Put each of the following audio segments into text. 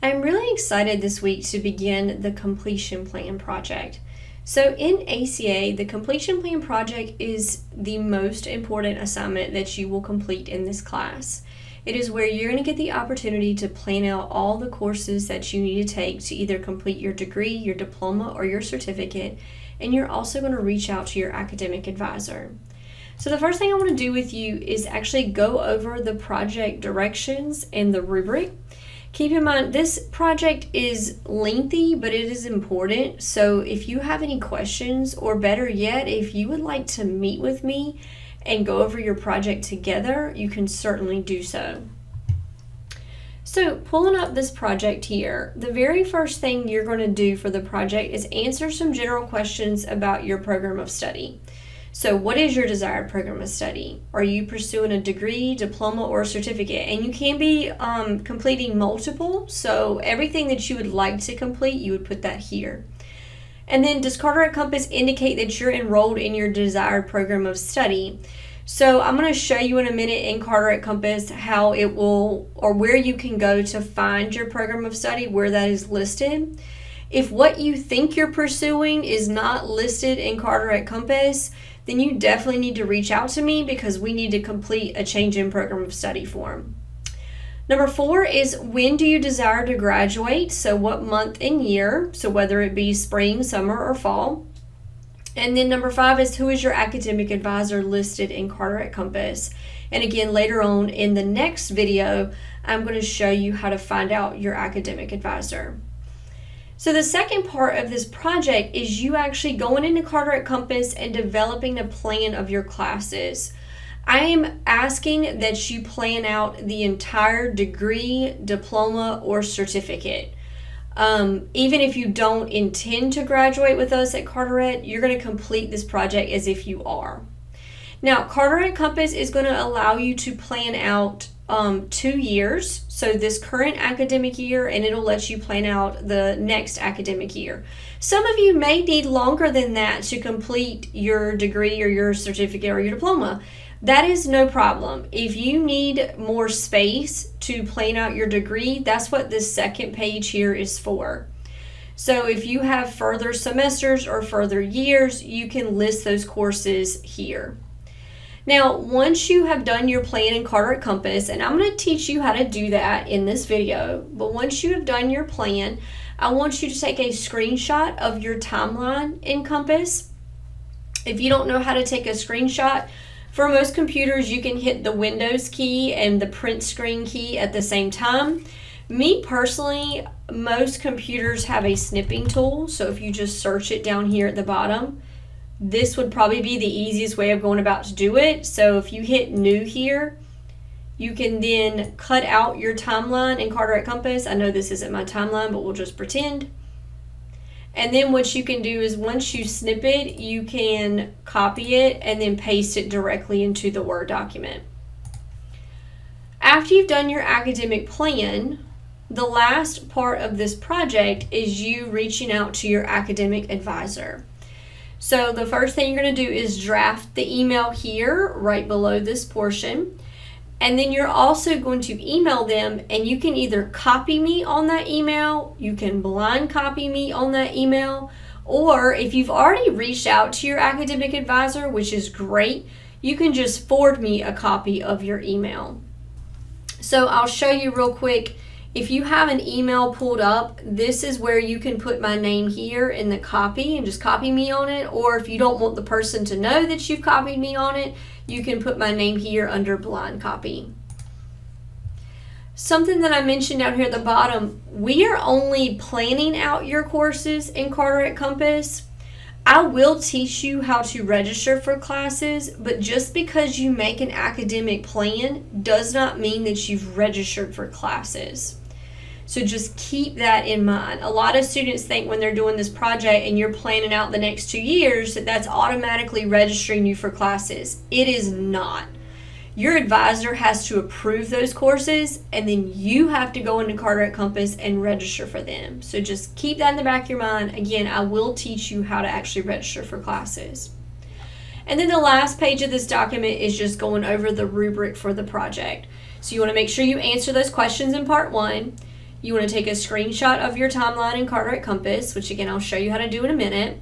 I'm really excited this week to begin the completion plan project. So in ACA, the completion plan project is the most important assignment that you will complete in this class. It is where you're going to get the opportunity to plan out all the courses that you need to take to either complete your degree, your diploma, or your certificate, and you're also going to reach out to your academic advisor. So the first thing I want to do with you is actually go over the project directions and the rubric. Keep in mind, this project is lengthy, but it is important. So if you have any questions, or better yet, if you would like to meet with me and go over your project together, you can certainly do so. So pulling up this project here, the very first thing you're going to do for the project is answer some general questions about your program of study. So what is your desired program of study? Are you pursuing a degree, diploma, or certificate? And you can be completing multiple, so everything that you would like to complete, you would put that here. And then does Carteret Compass indicate that you're enrolled in your desired program of study? So I'm going to show you in a minute in Carteret Compass how it will, or where you can go to find your program of study, where that is listed. If what you think you're pursuing is not listed in Carteret Compass, then you definitely need to reach out to me because we need to complete a change in program of study form. Number 4 is when do you desire to graduate? So what month and year, so whether it be spring, summer, or fall. And then number 5 is who is your academic advisor listed in Carteret Compass. And again, later on in the next video, I'm going to show you how to find out your academic advisor. So the second part of this project is you actually going into Carteret Compass and developing a plan of your classes. I am asking that you plan out the entire degree, diploma, or certificate. Even if you don't intend to graduate with us at Carteret, you're going to complete this project as if you are. Now, Carteret Compass is going to allow you to plan out 2 years, so this current academic year, and it'll let you plan out the next academic year. Some of you may need longer than that to complete your degree or your certificate or your diploma. That is no problem. If you need more space to plan out your degree, that's what this second page here is for. So if you have further semesters or further years, you can list those courses here. Now, once you have done your plan in Carteret Compass, and I'm going to teach you how to do that in this video, but once you have done your plan, I want you to take a screenshot of your timeline in Compass. If you don't know how to take a screenshot, for most computers, you can hit the Windows key and the print screen key at the same time. Me personally, most computers have a snipping tool, so if you just search it down here at the bottom, this would probably be the easiest way of going about to do it. So if you hit new here, you can then cut out your timeline in Carteret Compass. I know this isn't my timeline, but we'll just pretend. And then what you can do is once you snip it, you can copy it and then paste it directly into the Word document. After you've done your academic plan, the last part of this project is you reaching out to your academic advisor. So the first thing you're going to do is draft the email here right below this portion. And then you're also going to email them, and you can either copy me on that email, you can blind copy me on that email, or if you've already reached out to your academic advisor, which is great, you can just forward me a copy of your email. So I'll show you real quick. If you have an email pulled up, this is where you can put my name here in the copy and just copy me on it. Or if you don't want the person to know that you've copied me on it, you can put my name here under blind copy. Something that I mentioned down here at the bottom, we are only planning out your courses in Carteret Compass. I will teach you how to register for classes, but just because you make an academic plan does not mean that you've registered for classes. So just keep that in mind. A lot of students think when they're doing this project and you're planning out the next 2 years that that's automatically registering you for classes. It is not. Your advisor has to approve those courses, and then you have to go into Carteret Compass and register for them. So just keep that in the back of your mind. Again, I will teach you how to actually register for classes. And then the last page of this document is just going over the rubric for the project. So you want to make sure you answer those questions in part 1. You want to take a screenshot of your timeline in Carteret Compass, which again I'll show you how to do in a minute.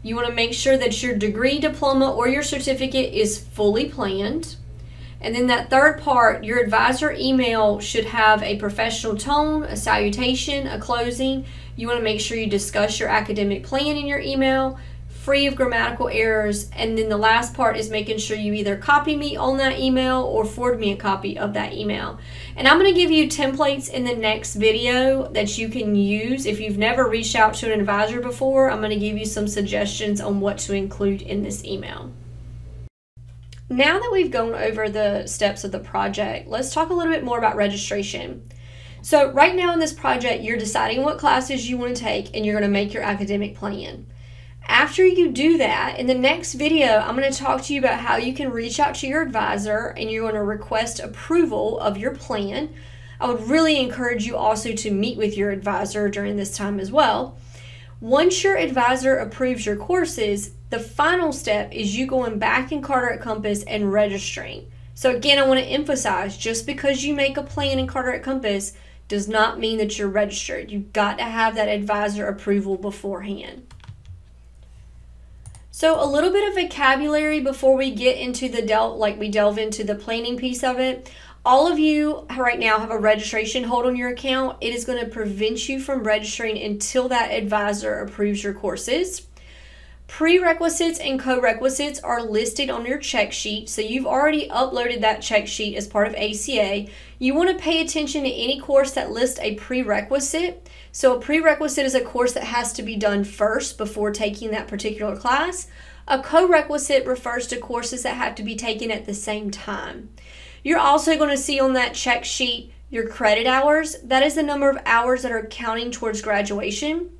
You want to make sure that your degree, diploma, or your certificate is fully planned. And then that third part, your advisor email should have a professional tone, a salutation, a closing. You want to make sure you discuss your academic plan in your email, free of grammatical errors. And then the last part is making sure you either copy me on that email or forward me a copy of that email. And I'm going to give you templates in the next video that you can use. If you've never reached out to an advisor before, I'm going to give you some suggestions on what to include in this email. Now that we've gone over the steps of the project, let's talk a little bit more about registration. So right now in this project, you're deciding what classes you want to take and you're going to make your academic plan. After you do that, in the next video, I'm going to talk to you about how you can reach out to your advisor and you're going to request approval of your plan. I would really encourage you also to meet with your advisor during this time as well. Once your advisor approves your courses, the final step is you going back in Carteret Compass and registering. So again, I want to emphasize, just because you make a plan in Carteret Compass does not mean that you're registered. You've got to have that advisor approval beforehand. So a little bit of vocabulary before we get into the delve into the planning piece of it. All of you right now have a registration hold on your account. It is going to prevent you from registering until that advisor approves your courses. Prerequisites and co-requisites are listed on your check sheet, so you've already uploaded that check sheet as part of ACA. You want to pay attention to any course that lists a prerequisite. So a prerequisite is a course that has to be done first before taking that particular class. A co-requisite refers to courses that have to be taken at the same time. You're also going to see on that check sheet your credit hours. That is the number of hours that are counting towards graduation.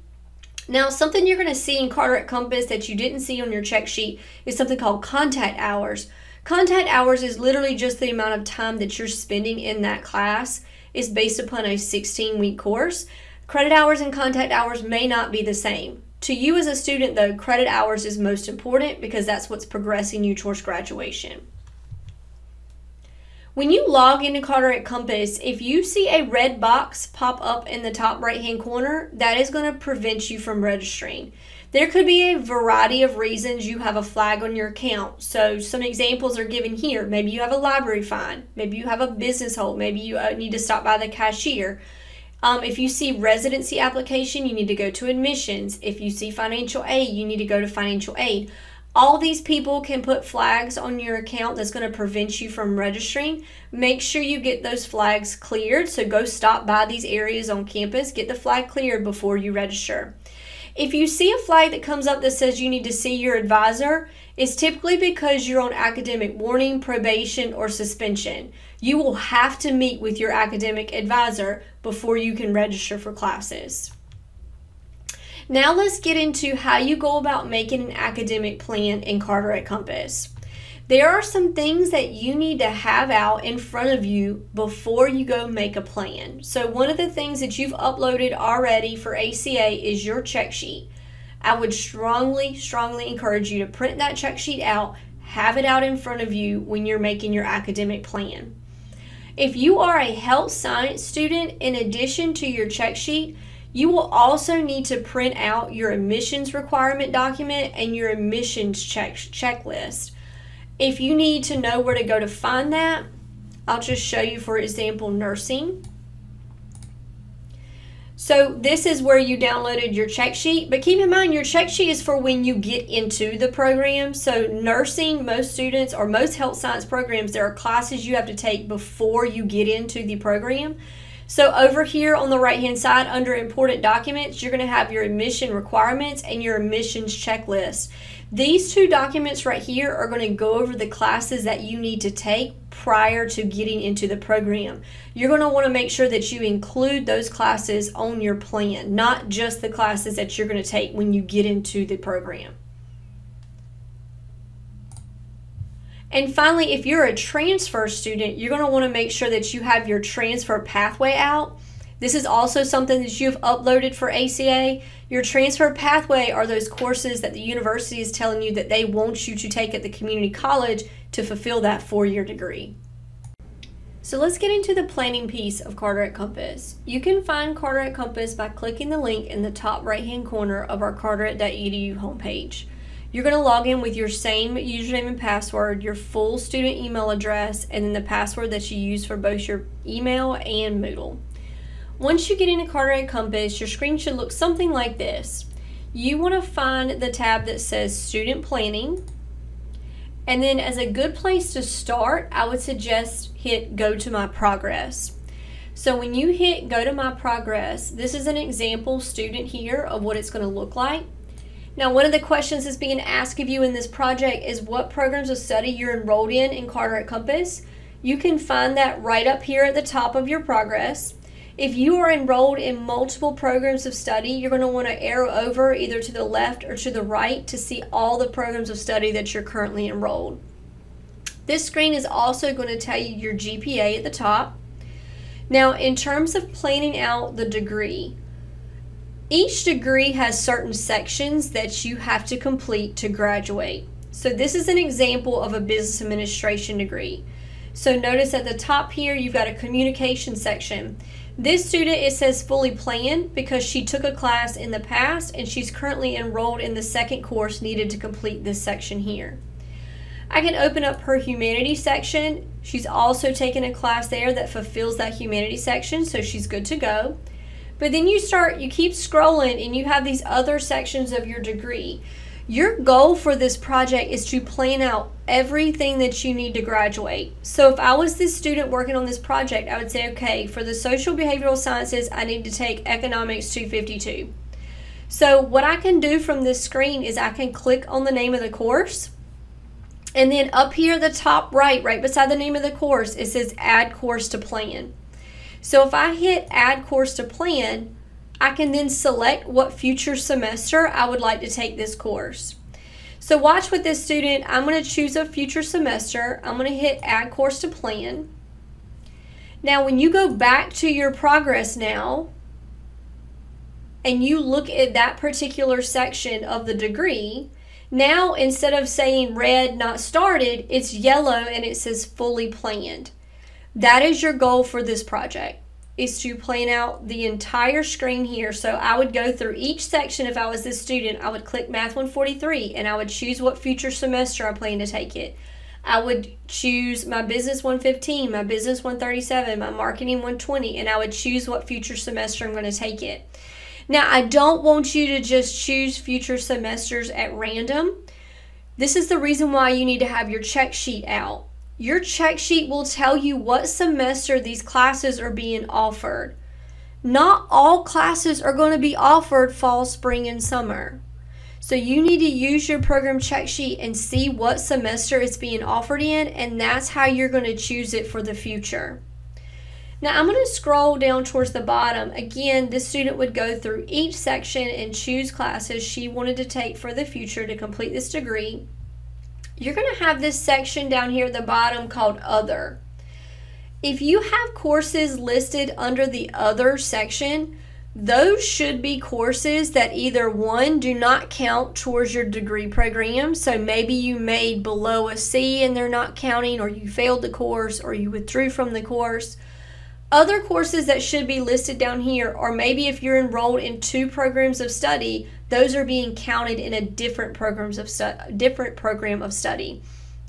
Now, something you're going to see in Carteret Compass that you didn't see on your check sheet is something called contact hours. Contact hours is literally just the amount of time that you're spending in that class. It's based upon a 16-week course. Credit hours and contact hours may not be the same. To you as a student, though, credit hours is most important because that's what's progressing you towards graduation. When you log into Carteret Compass, if you see a red box pop up in the top right-hand corner, that is going to prevent you from registering. There could be a variety of reasons you have a flag on your account. So some examples are given here. Maybe you have a library fine. Maybe you have a business hold. Maybe you need to stop by the cashier. If you see residency application, you need to go to admissions. If you see financial aid, you need to go to financial aid. All these people can put flags on your account that's going to prevent you from registering. Make sure you get those flags cleared. So go stop by these areas on campus, get the flag cleared before you register. If you see a flag that comes up that says you need to see your advisor, it's typically because you're on academic warning, probation, or suspension. You will have to meet with your academic advisor before you can register for classes. Now let's get into how you go about making an academic plan in Carteret Compass. There are some things that you need to have out in front of you before you go make a plan. So one of the things that you've uploaded already for ACA is your check sheet. I would strongly encourage you to print that check sheet out, have it out in front of you when you're making your academic plan. If you are a health science student, in addition to your check sheet, you will also need to print out your admissions requirement document and your admissions checklist. If you need to know where to go to find that, I'll just show you, for example, nursing. So this is where you downloaded your check sheet, but keep in mind your check sheet is for when you get into the program. So nursing, most students or most health science programs, there are classes you have to take before you get into the program. So over here on the right hand side under important documents, you're going to have your admission requirements and your admissions checklist. These two documents right here are going to go over the classes that you need to take prior to getting into the program. You're going to want to make sure that you include those classes on your plan, not just the classes that you're going to take when you get into the program. And finally, if you're a transfer student, you're going to want to make sure that you have your transfer pathway out. This is also something that you've uploaded for ACA. Your transfer pathway are those courses that the university is telling you that they want you to take at the community college to fulfill that 4-year degree. So let's get into the planning piece of Carteret Compass. You can find Carteret Compass by clicking the link in the top right-hand corner of our carteret.edu homepage. You're going to log in with your same username and password, your full student email address, and then the password that you use for both your email and Moodle. Once you get into Carteret Compass, your screen should look something like this. You want to find the tab that says Student Planning. And then as a good place to start, I would suggest hit Go to My Progress. So when you hit Go to My Progress, this is an example student here of what it's going to look like. Now, one of the questions that's being asked of you in this project is what programs of study you're enrolled in Carteret Compass. You can find that right up here at the top of your progress. If you are enrolled in multiple programs of study, you're going to want to arrow over either to the left or to the right to see all the programs of study that you're currently enrolled. This screen is also going to tell you your GPA at the top. Now, in terms of planning out the degree, each degree has certain sections that you have to complete to graduate. So this is an example of a business administration degree. So notice at the top here, you've got a communication section. This student, it says fully planned because she took a class in the past and she's currently enrolled in the second course needed to complete this section here. I can open up her humanities section. She's also taken a class there that fulfills that humanities section, so she's good to go. But then you keep scrolling and you have these other sections of your degree. Your goal for this project is to plan out everything that you need to graduate. So if I was this student working on this project, I would say, okay, for the social behavioral sciences, I need to take economics 252. So what I can do from this screen is I can click on the name of the course, and then up here at the top right beside the name of the course, it says add course to plan. So if I hit add course to plan, I can then select what future semester I would like to take this course. So watch with this student, I'm going to choose a future semester. I'm going to hit add course to plan. Now when you go back to your progress now and you look at that particular section of the degree, now instead of saying red not started, it's yellow and it says fully planned. That is your goal for this project, is to plan out the entire screen here. So I would go through each section. If I was this student, I would click Math 143 and I would choose what future semester I plan to take it. I would choose my Business 115, my Business 137, my Marketing 120, and I would choose what future semester I'm going to take it. Now, I don't want you to just choose future semesters at random. This is the reason why you need to have your check sheet out. Your check sheet will tell you what semester these classes are being offered. Not all classes are going to be offered fall, spring, and summer. So you need to use your program check sheet and see what semester it's being offered in, and that's how you're going to choose it for the future. Now I'm going to scroll down towards the bottom. Again, this student would go through each section and choose classes she wanted to take for the future to complete this degree. You're going to have this section down here at the bottom called Other. If you have courses listed under the Other section, those should be courses that either one, do not count towards your degree program. So maybe you made below a C and they're not counting, or you failed the course, or you withdrew from the course. Other courses that should be listed down here, or maybe if you're enrolled in 2 programs of study, those are being counted in a different program of study.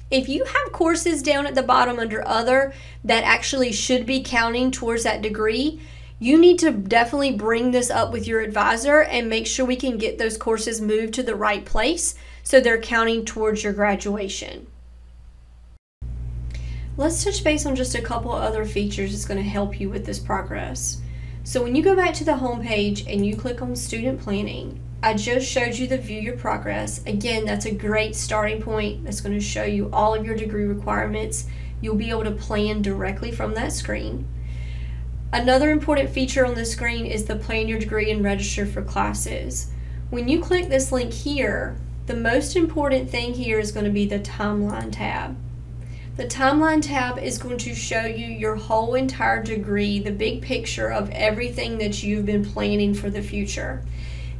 If you have courses down at the bottom under Other that actually should be counting towards that degree, you need to definitely bring this up with your advisor and make sure we can get those courses moved to the right place so they're counting towards your graduation. Let's touch base on just a couple other features that's going to help you with this progress. So when you go back to the home page and you click on Student Planning, I just showed you the View Your Progress. Again, that's a great starting point. That's going to show you all of your degree requirements. You'll be able to plan directly from that screen. Another important feature on the screen is the Plan Your Degree and Register for Classes. When you click this link here, the most important thing here is going to be the Timeline tab. The Timeline tab is going to show you your whole entire degree, the big picture of everything that you've been planning for the future.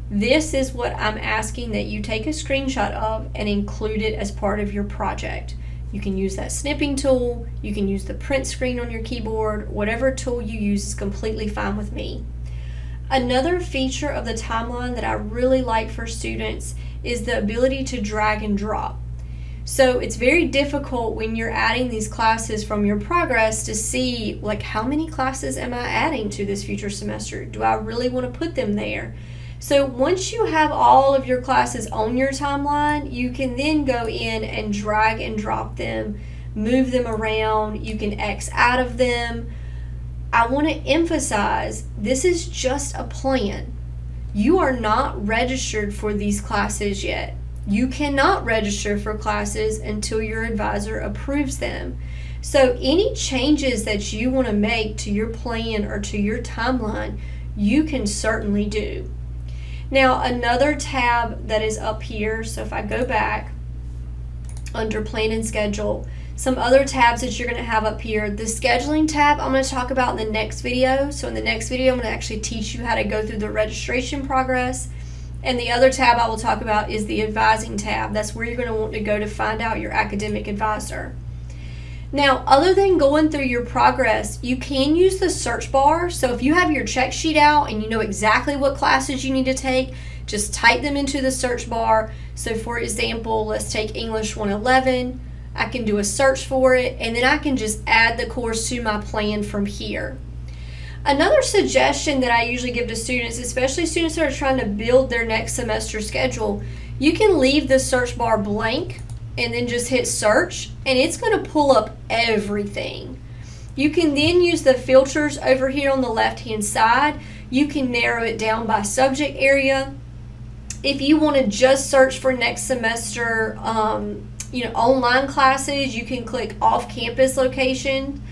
This is what I'm asking that you take a screenshot of and include it as part of your project. You can use that snipping tool, you can use the print screen on your keyboard, whatever tool you use is completely fine with me. Another feature of the timeline that I really like for students is the ability to drag and drop. So it's very difficult when you're adding these classes from your progress to see, like, how many classes am I adding to this future semester? Do I really want to put them there? So once you have all of your classes on your timeline, you can then go in and drag and drop them, move them around, you can X out of them. I want to emphasize, this is just a plan. You are not registered for these classes yet. You cannot register for classes until your advisor approves them. So any changes that you want to make to your plan or to your timeline, you can certainly do. Now, another tab that is up here, so if I go back under plan and schedule, some other tabs that you're going to have up here, the scheduling tab I'm going to talk about in the next video. So in the next video, I'm going to actually teach you how to go through the registration progress. And the other tab I will talk about is the advising tab. That's where you're going to want to go to find out your academic advisor. Now, other than going through your progress, you can use the search bar. So if you have your check sheet out and you know exactly what classes you need to take, just type them into the search bar. So for example, let's take English 111. I can do a search for it, and then I can just add the course to my plan from here. Another suggestion that I usually give to students, especially students that are trying to build their next semester schedule, you can leave the search bar blank and then just hit search, and it's going to pull up everything. You can then use the filters over here on the left hand side. You can narrow it down by subject area. If you want to just search for next semester online classes, you can click off-campus location.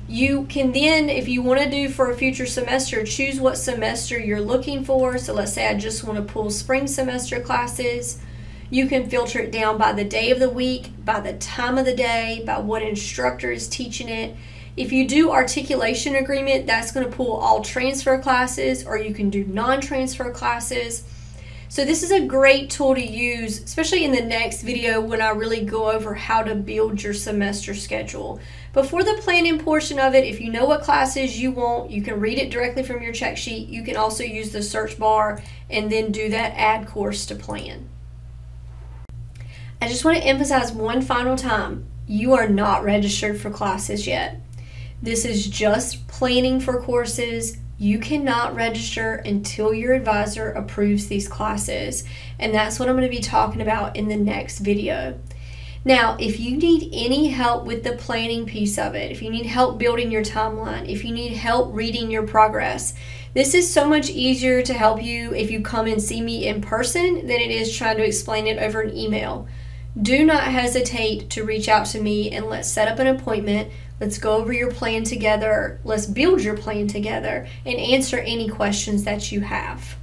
You can then, if you want to do for a future semester, choose what semester you're looking for. So let's say I just want to pull spring semester classes. You can filter it down by the day of the week, by the time of the day, by what instructor is teaching it. If you do articulation agreement, that's going to pull all transfer classes, or you can do non-transfer classes. So this is a great tool to use, especially in the next video when I really go over how to build your semester schedule. But for the planning portion of it, if you know what classes you want, you can read it directly from your check sheet. You can also use the search bar and then do that add course to plan. I just want to emphasize one final time, you are not registered for classes yet. This is just planning for courses. You cannot register until your advisor approves these classes, and that's what I'm going to be talking about in the next video. Now, if you need any help with the planning piece of it, if you need help building your timeline, if you need help reading your progress, this is so much easier to help you if you come and see me in person than it is trying to explain it over an email. Do not hesitate to reach out to me and let's set up an appointment. Let's go over your plan together. Let's build your plan together and answer any questions that you have.